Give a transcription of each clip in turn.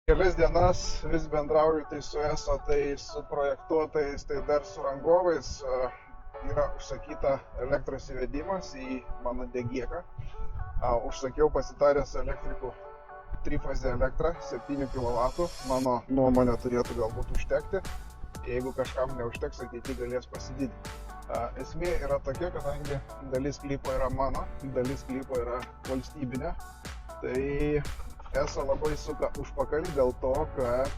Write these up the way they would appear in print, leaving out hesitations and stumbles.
Kelias dienas vis bendrauju tai su ESO, tai su projektuotojais, tai dar su rangovais. Yra užsakyta elektros įvedimas į mano degieką. Užsakiau pasitaręs elektrikų trifazę elektrą 7 kW. Mano nuomonė turėtų galbūt užtekti. Jeigu kažkam neužteks, ateityje galės pasididinti. Esmė yra tokia, kadangi dalis sklypo yra mano, dalis sklypo yra valstybinė. Tai ESO labai suka užpakalį dėl to, kad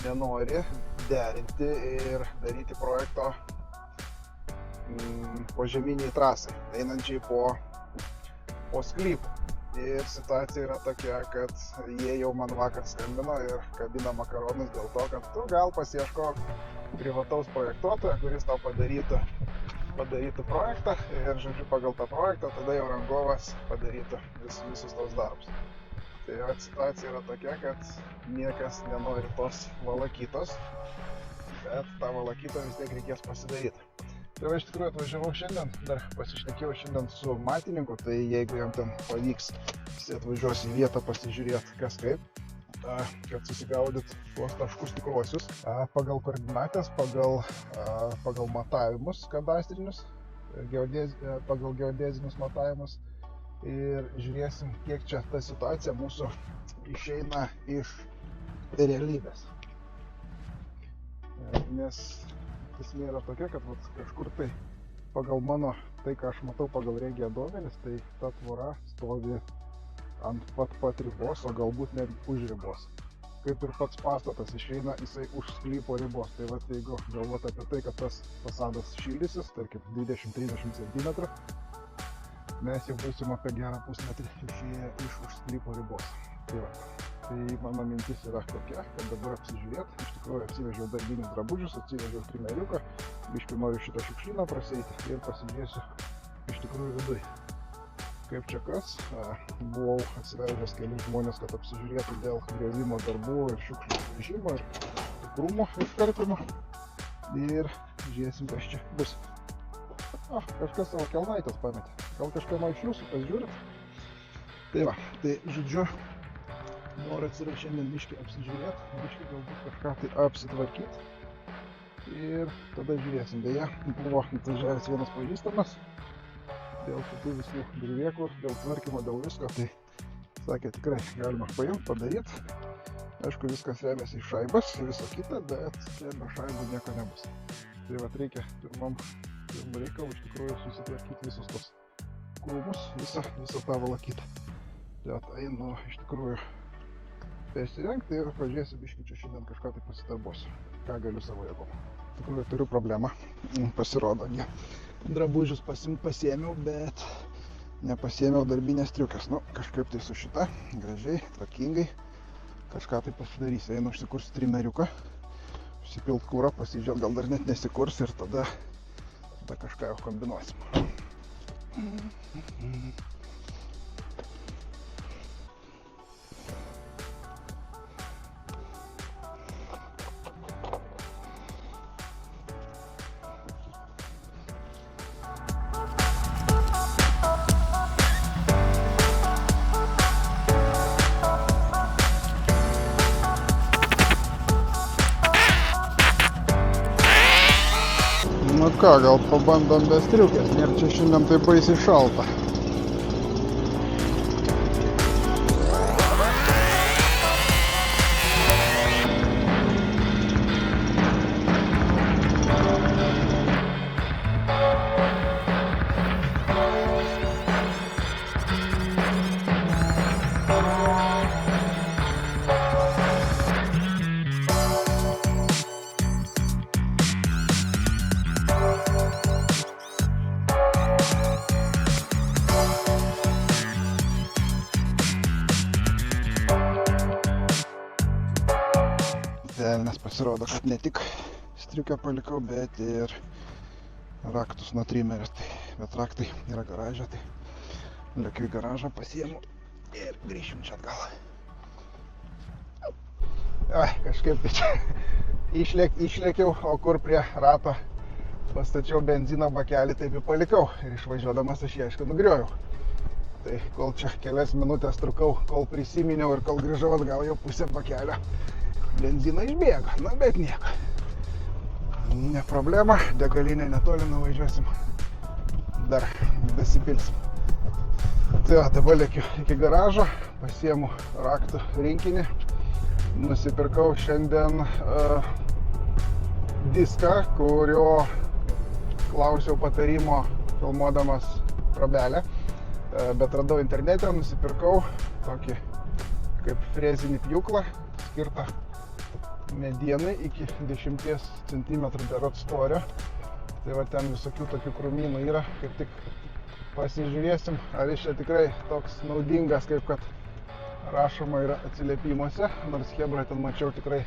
nenori derinti ir daryti projekto požeminiai trasai, einančiai po sklypą. Ir situacija yra tokia, kad jie jau man vakar skambino ir kabina makaronus dėl to, kad tu gal pasiieškok privataus projektuotojo, kuris tau padarytų projektą ir, žodžiu, pagal tą projektą tada jau rangovas padarytų visus tos darbus. Tai situacija yra tokia, kad niekas nenori tos valakytos, bet tą valakytą vis tiek reikės pasidaryti. Tai iš tikrųjų atvažiavau šiandien, dar pasišnekėjau šiandien su matininku, tai jeigu jam ten pavyks, jis atvažiuos į vietą pasižiūrėti kas kaip, kad susigaudyt tuos taškus tikruosius pagal koordinatės, pagal matavimus kadastrinius, pagal geodezinius matavimus. Ir žiūrėsim, kiek čia ta situacija mūsų išeina iš realybės. Nes esmė yra tokia, kad kažkur tai pagal mano, tai ką aš matau pagal regiją duomenis, tai ta tvora stovi ant pat ribos, o galbūt net už ribos. Kaip ir pats pastatas išeina, jisai už sklypo ribos. Tai jeigu galvot apie tai, kad tas fasadas šildysis, tarkim 20-30 cm, mes jau būsim apie gerą pusmetrį išėję iš už sklypo ribos. Tai mano mintis yra tokia, kad dabar apsižiūrėt. Iš tikrųjų atsivežiau darbinius drabužius, atsivežiau trimeriuką, biškį noriu šitą šiukšlyną praseiti ir pasižiūrėsiu iš tikrųjų viduj. Kaip čia kas, buvau atsivežęs kelius žmonės, kad apsižiūrėtų dėl griovimo darbų ir šiukšlių vežimo ir krūmų iškarpimo. Ir žiūrėsim, kas čia bus. Kažkas savo kelnaitės pametė. Gal kažkama iš jūsų pasižiūrit? Tai va, tai žodžiu, noriu atsirasti šiandien biškį apsižiūrėti, biškį galbūt kažką tai apsitvarkyti. Ir tada žiūrėsim. Beje, buvo atvažiavęs vienas pažįstamas dėl kitų visų griuvėkų, dėl tvarkymo, dėl visko. Tai sakė, tikrai galima paimti, padaryti. Aišku, viskas remiasi į šaibas, viso kita, bet čia be šaibų nieko nebus. Tai va, reikia pirmam reikalų iš tikrųjų susitvarkyti visus tos krūmus, visą tą valakytą. Tai einu iš tikrųjų persirengti ir pažiūrėsiu biškį čia šiandien kažką tai pasidarbuosiu, ką galiu savo jėgom. Iš tikrųjų turiu problemą, pasirodo, drabužius pasiėmiau, bet nepasiėmiau darbinės striukės. Kažkaip tai su šita, gražiai, tvarkingai, kažką tai pasidarysiu. Einu užsikursiu trimeriuką, užsipilt kūrą, pasižiūrėt, gal dar net nesikurs ir tada kažką jau kombinuosim. Ką, gal pabandom be striukės, nėra čia šiandien tai baisiai šalta. Nes pasirodo, kad ne tik striukę palikau, bet ir raktus nuo trimerės. Bet raktai yra garaže, tai lėkiu į garažą, pasiėmu ir grįšim čia atgal. Kažkaip tai čia išlėkiau, o kur prie rato pastačiau benzino bakelį, taip ir palikau. Ir išvažiuodamas aš jį aišku nugrioviau. Tai kol čia kelias minutės trukau, kol prisiminiau ir kol grįžau atgal, jau pusę pakelio benziną išbėgo, na bet nieko. Ne problema, degalinė netoli nuvažiuosim, dar dasipilsim. Tai va, dabar lėkiu iki garažo, pasiemu raktų rinkinį, nusipirkau šiandien diską, kurio klausiau patarimo filmuodamas trobelę, bet radau internete, nusipirkau tokį kaip frezinį pjūklą, skirtą medienai iki 10 cm berods storio. Tai va, ten visokių tokių krūmynų yra, kaip tik pasižiūrėsim, ar jis čia tikrai toks naudingas, kaip kad rašoma yra atsiliepimuose, nors chebra ten mačiau tikrai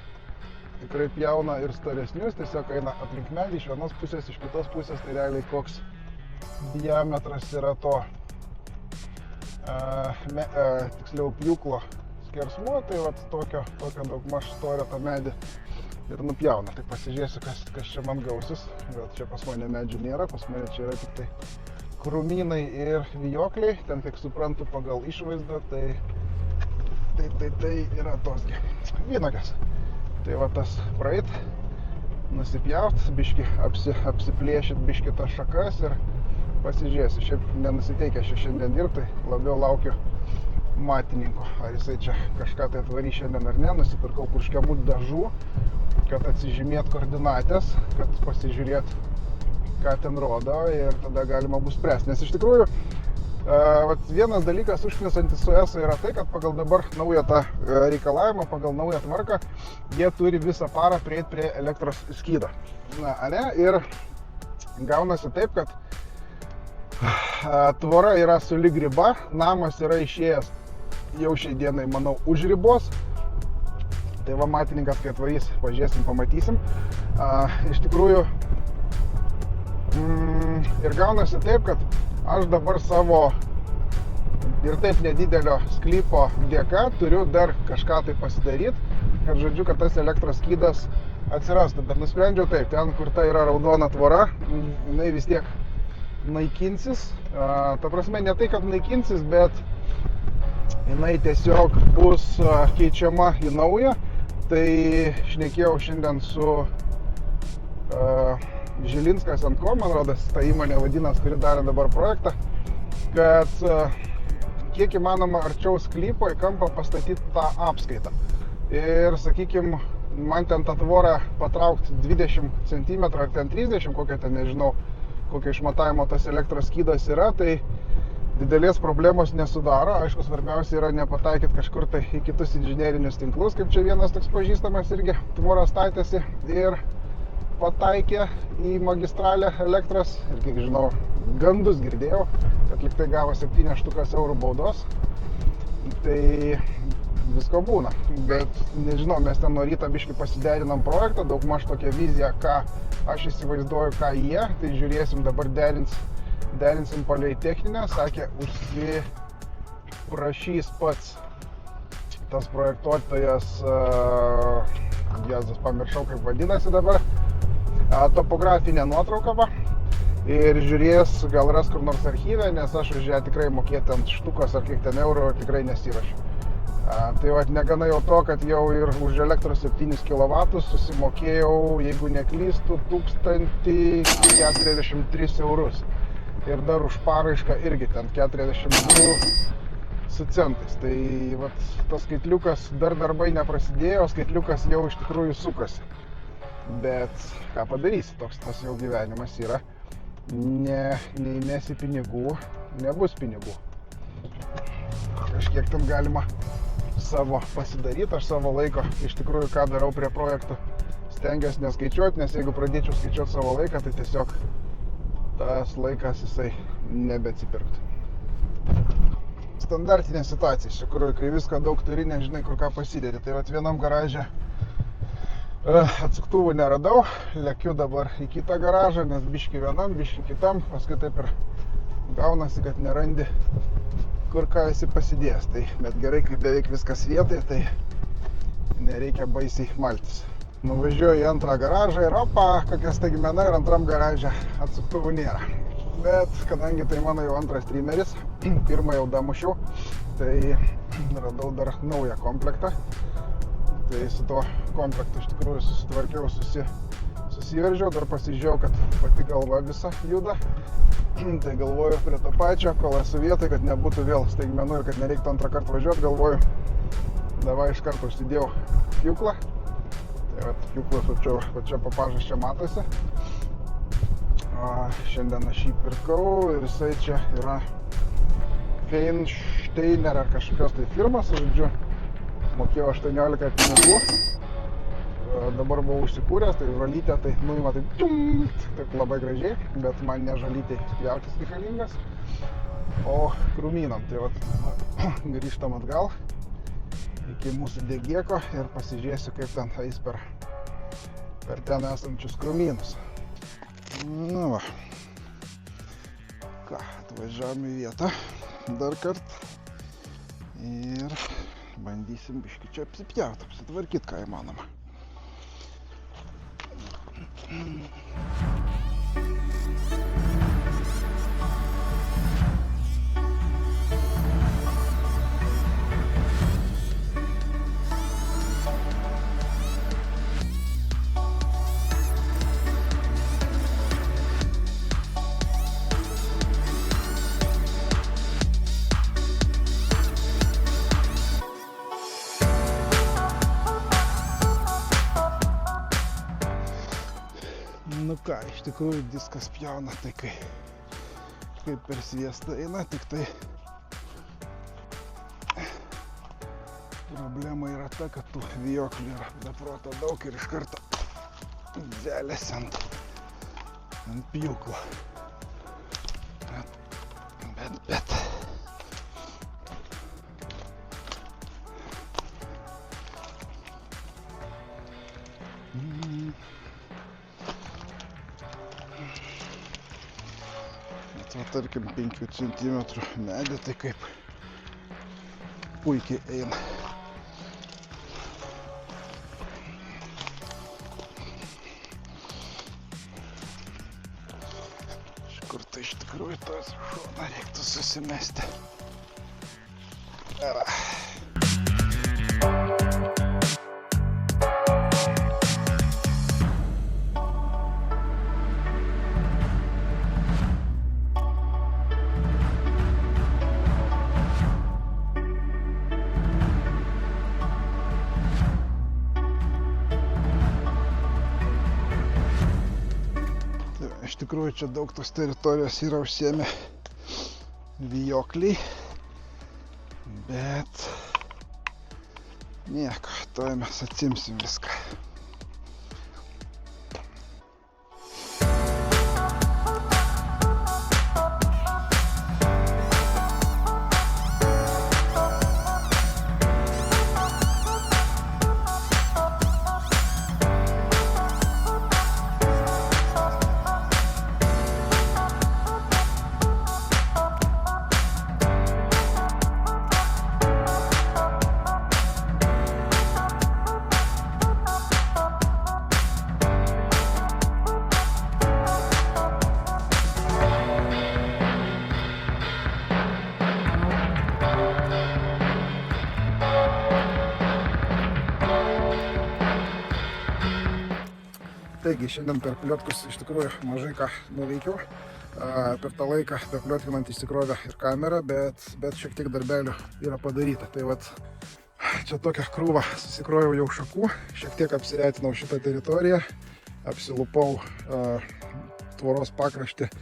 pjauna ir storesnius, tiesiog eina aplink medį iš vienos pusės, iš kitos pusės, tai realiai koks diametras yra to tiksliau pjūklo skersmuo, tai vat tokio daugmaž storio tą medį ir nupjauna. Tai pasižiūrėsiu, kas čia man gausis, bet čia pas mane medžių nėra, pas mane čia yra tik tai krūmynai ir vijokliai, ten kiek suprantu pagal išvaizdą, tai yra tosgi vynuogės. Tai va tas praeit, nusipjaut, biški apsiplėšit biški tas šakas ir pasižiūrėsiu. Šiaip nenusiteikę šiandien dirbti, labiau laukiu matininko. Ar jisai čia kažką tai atvarys šiandien ar ne. Nusipirkau purškiamų dažų, kad atsižymėt koordinatės, kad pasižiūrėt, ką ten rodo ir tada galima bus spręsti. Nes iš tikrųjų, vienas dalykas užknisantis su ESO yra tai, kad pagal dabar naują tą reikalavimą, pagal naują tvarką, jie turi visą parą prieiti prie elektros skydo. Ir gaunasi taip, kad tvora yra sulig riba, namas yra išėjęs jau šiai dienai, manau, už ribos. Tai va, matininkas, kai atvarys, pažiūrėsim, pamatysim. Iš tikrųjų, ir gaunasi taip, kad aš dabar savo ir taip nedidelio sklypo dėka turiu dar kažką tai pasidaryti, kad žodžiu, kad tas elektros skydas atsirastų. Bet nusprendžiau taip, ten, kur ta yra raudona tvora, jinai vis tiek naikinsis. Ta prasme, ne tai, kad naikinsis, bet jinai tiesiog bus keičiama į naują. Tai šnekėjau šiandien su Žilinskas & Co, man rodos, ta įmonė vadinas, kuri darė dabar projektą, kad kiek įmanoma arčiau sklypo į kampą pastatyti tą apskaitą. Ir, sakykime, man ten tą tvorą patraukti 20 cm ar ten 30, kokia ten, nežinau, kokio išmatavimo tas elektros skydas yra, tai didelės problemos nesudaro. Aišku, svarbiausia yra nepataikyti kažkur tai į kitus inžinerinius tinklus, kaip čia vienas toks pažįstamas irgi tvorą statėsi ir pataikė į magistralę elektros ir, kiek žinau, gandus girdėjau, kad liktai gavo 7 štukas eurų baudos. Tai visko būna, bet nežinau, mes ten nuo ryto biškį pasiderinam projektą, daugmaž tokią viziją, ką aš įsivaizduoju, ką jie, tai žiūrėsim, dabar derinsim palei techninę, sakė, užsiprašys pats tas projektuotojas, Jėzus, pamiršau, kaip vadinasi dabar, topografinė nuotrauka va, ir žiūrės, gal ras kur nors archyve, nes aš už ją tikrai mokėti ant štukos ar kiek ten eurų tikrai nesivažiu. Tai va, negana jau to, kad jau ir už elektros 7 kW susimokėjau, jeigu neklystu, 1043 eurus. Ir dar už paraišką irgi ten 42 su centais. Tai va, tas skaitliukas, dar darbai neprasidėjo, skaitliukas jau iš tikrųjų sukasi. Bet ką padarysi, toks tas jau gyvenimas yra. Neįmesi pinigų, nebus pinigų. Kažkiek ten galima savo pasidaryti, aš savo laiko iš tikrųjų ką darau prie projektų stengiuosi neskaičiuoti, nes jeigu pradėčiau skaičiuoti savo laiką, tai tiesiog tas laikas jisai nebeatsipirktų. Standartinė situacija, iš tikrųjų, kai viską daug turi, nežinai kur ką pasidėti. Tai vat vienam garaže atsuktuvų neradau, lekiu dabar į kitą garažą, nes biški vienam, biški kitam, paskui taip ir gaunasi, kad nerandi, kur ką esi pasidėjęs. Tai, bet gerai, kai beveik viskas vietai, tai nereikia baisiai maltis. Nuvažiuoju į antrą garažą ir opa, kokia staigmena, ir antram garaže atsuktuvų nėra. Bet kadangi tai mano jau antras trimeris, pirmą jau damušiau, tai radau dar naują komplektą. Tai su tuo komplektu iš tikrųjų susitvarkiau, susiveržiau, dar pasižiūrėjau, kad pati galva visa juda. Tai galvoju prie to pačio, kol esu vietoj, kad nebūtų vėl staigmenų ir kad nereiktų antrą kartą važiuoti, galvoju, davai iš karto užsidėjau pjūklą. Tai vat pjūklas va čia papažas čia matosi. Šiandien aš jį pirkau ir jisai čia yra Feinsteiner ar kažkokios tai firmas, žodžiu, mokėjau 18 pinigų. Dabar buvau užsikūręs, tai žolytė tai nuima taip labai gražiai, bet man ne žolytė pjautis reikalingas, o krūmynam. Tai vat grįžtam atgal iki mūsų degėko ir pasižiūrėsiu, kaip ten eis per ten esančius krūmynus. Na va, ką, atvažiavam į vietą dar kartą ir bandysim biškį čia apsipjauti, apsitvarkyti, ką įmanoma. Nu ką, iš tikrųjų diskas pjauna, tai kaip per sviestą eina, tik tai problema yra ta, kad tų vijoklių yra beproto daug ir iš karto vėlėsi ant pjūklo. Bet. Va, tarkim, 5 cm medį, tai kaip puikiai eina. Iš kur tai iš tikrųjų tos šoną reiktų susimesti. Iš tikrųjų, čia daug tos teritorijos yra užsiėmę vijokliai, bet nieko, tuoj mes atsimsim viską. Taigi, šiandien per pliotkus iš tikrųjų mažai ką nuveikiau. Per tą laiką bepliotkinant įsikrovė ir kamerą, bet šiek tiek darbelių yra padaryta. Tai vat, čia tokią krūvą susikroviau jau šakų, šiek tiek apsiretinau šitą teritoriją, apsilupau tvoros pakraštį,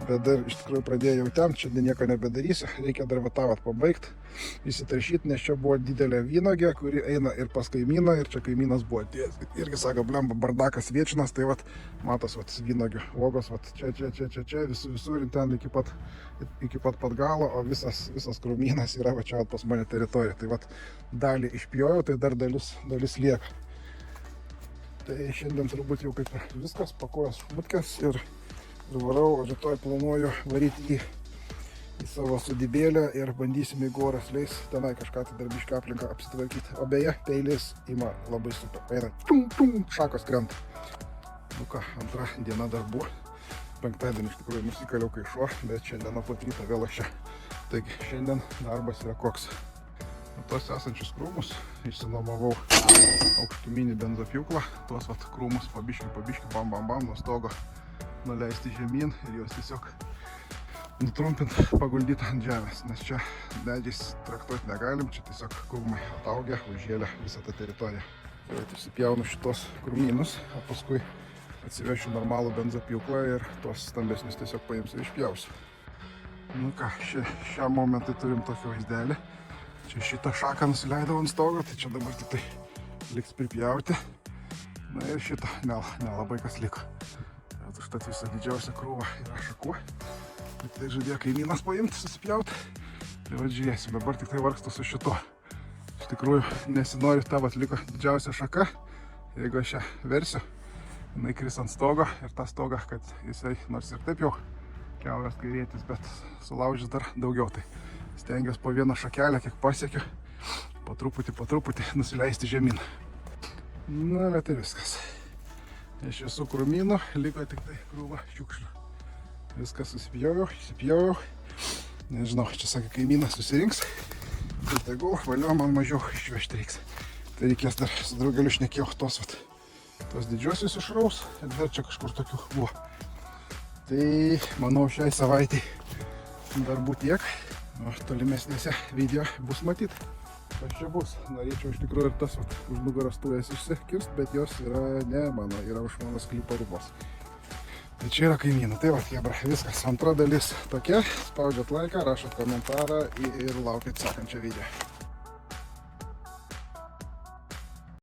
bet dar iš tikrųjų pradėjau jau ten, čia nieko nebedarysiu, reikia dar vat pabaigti, įsitrašyti, nes čia buvo didelė vynogė, kuri eina ir pas kaimyną, ir čia kaimynas buvo atėjęs. Irgi sako, blemba, bardakas viečinas, tai vat, matos vat vynogių uogos, vat čia, visur ir ten iki pat galo, o visas krūmynas yra va čia vat pas mane teritorija. Tai vat dalį išpjojau, tai dar dalis lieka. Tai šiandien turbūt jau kaip viskas, pakuojas šmutkės ir varau, rytoj planuoju varyti į savo sodybėlę ir bandysim, jeigu oras leis, tenai kažką tai darbišką aplinką apsitvarkyti. O beje, peilis ima labai super. Eina, šakos krenta. Nu ką, antra diena darbų. penktadienį iš tikrųjų nusikaliau kai šuo, bet šiandien nuo pat ryto vėl aš čia. Taigi šiandien darbas yra koks. Tuos esančius krūmus išsinuomavau aukštuminį benzopjūklą. Tuos vat krūmus pabiški, bam, nuo stogo nuleisti žemyn ir juos tiesiog nutrumpinti, paguldyti ant žemės, nes čia medžiais traktuoti negalim, čia tiesiog krūmai ataugę, užžėlę visą tą teritoriją. Tai išsipjaunu šitos krūmynus, o paskui atsivešiu normalų benzopjūklą ir tuos stambesnius tiesiog paimsiu ir išpjausiu. Nu ką, šiam momentui turim tokį vaizdelį. Čia šitą šaką nusileidau ant stogo, tai čia dabar tik tai liks pripjauti. Na ir šitą nelabai kas liko. Užtat visą didžiausią krūvą yra šakų. Tai žadėjo kaimynas paimti, susipjauti. Tai va žiūrėsim, dabar tik tai vargstu su šituo. Iš tikrųjų nesinori, ta vat liko didžiausia šaka. Jeigu aš ją versiu, jinai kris ant stogo ir tą stogą, kad jisai nors ir taip jau kiauras kairėtis, bet sulaužys dar daugiau. Tai stengiuosi po vieną šakelę, kiek pasiekiu, po truputį nusileisti žemyn. Na, bet ir viskas. Iš visų krūmynų liko tik tai krūva šiukšlių. Viską susipjoviau, įsipjoviau. Nežinau, čia sakė kaimynas susirinks. Tai tegul, valio man mažiau išvežti reiks. Tai reikės dar su draugeliu šnekėjau tos didžiosius išraus. Ir dar čia kažkur tokių buvo. Tai manau šiai savaitai darbų tiek. O tolimesnėse video bus matyti. Kas čia bus? Norėčiau iš tikrųjų ir tas už nugaros tuves išsikirst, bet jos yra ne mano, yra už mano sklypo ribos. Tai čia yra kaimynų. Tai va, jebra, viskas. Antra dalis tokia. Spaudžiat laiką, rašot komentarą ir laukit sekančią video.